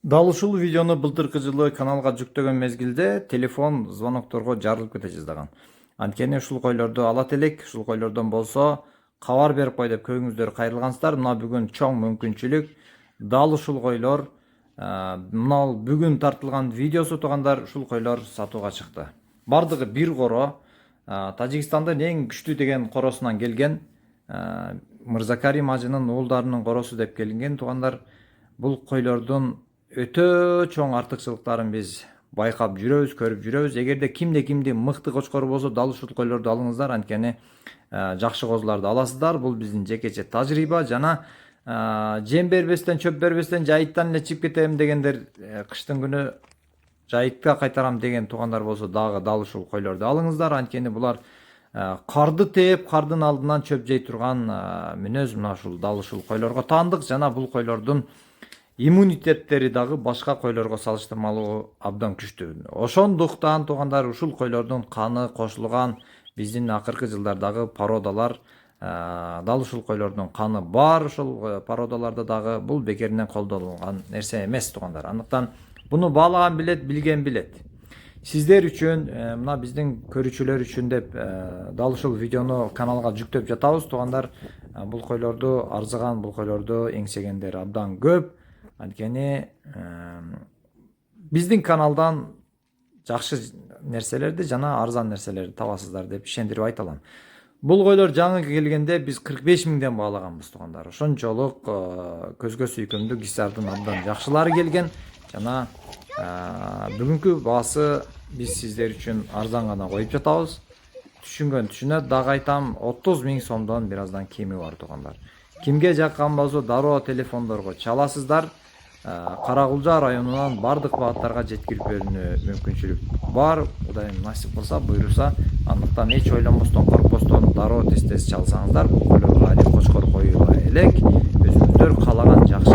Дал ушул видеону былтыркы жылы каналга жүктөгөн мезгилде телефон звонокторго жарылып кете жаздаган. Анткени ушул койлорду алат элек, ушул койлордон болсо кабар берип кой деп көңүңүздөр кайрылгансыздар. Мына бүгүн чоң мүмкүнчүлүк. Дал ушул койлор, мына бүгүн тартылган видеосу туугандар, ушул койлор сатууга чыкты. Бардыгы бир коро, Тажикстандын эң күчтүү деген коросунан келген, Мырзакарим ажынын уулдарынын коросу деп келинген туугандар. Бул койлордун өтө чоң артыкчылыктарын биз байкап жүрөбүз, көрүп жүрөбүз. Эгерде кимде мыкты кочкору болсо, дал ушул койлорду алыңыздар, анткени жакшы козуларды аласыздар. Бул биздин жекече тажрыйба жана жем бербестен, чөп бербестен жайыттан эле чыгып кетем дегендер, кыштын күнү жайытка кайтарам деген туугандар болсо дагы дал ушул койлорду алыңыздар. Анткени булар карды тээп, кардын алдынан чөп жей турган мүнөз мына ушул дал ушул койлорго таандык. Жана бул койлордун иммунитеттери дагы башка койлорго салыштырмалуу абдан күчтүү. Ошондуктан туугандар, ушул койлордун каны кошулган биздин акыркы жылдардагы породалар, дал ушул койлордун каны бар. Ушул породаларда дагы бул бекеринен колдонулган нерсе эмес туугандар. Андыктан буну баалаган билет, билген билет. Сиздер үчүн, мына биздин көрүүчүлөр үчүн деп дал ушул видеону каналга жүктөп жатабыз туугандар. Бул койлорду арзыган, бул койлорду эңсегендер абдан көп. Анткени биздин каналдан жакшы нерселерди жана арзан нерселерди табасыздар деп ишендирип айта алам. Бул койлор жаңы келгенде биз 45 миңден баалаганбыз туугандар. Ошончолук көзгө сүйкүмдүү гисардын абдан жакшылары келген жана бүгүнкү баасы биз сиздер үчүн арзан гана коюп жатабыз. Түшүнгөн түшүнөт, дагы айтам, 30 миң сомдон бир аздан кеми бар туугандар. Кимге жаккан болсо дароо телефондорго чаласыздар. Каракулжа районунан бардык багыттарга жеткирип берүүнү мүмкүнчүлүк бар. Кудайым насип кылса, буйруса, андыктан эч ойлонбостон, коркпостон дароо тез чалсаңыздар, бул койлорго али кочкор коюла элек. Өзүңүздөр каалаган жакшы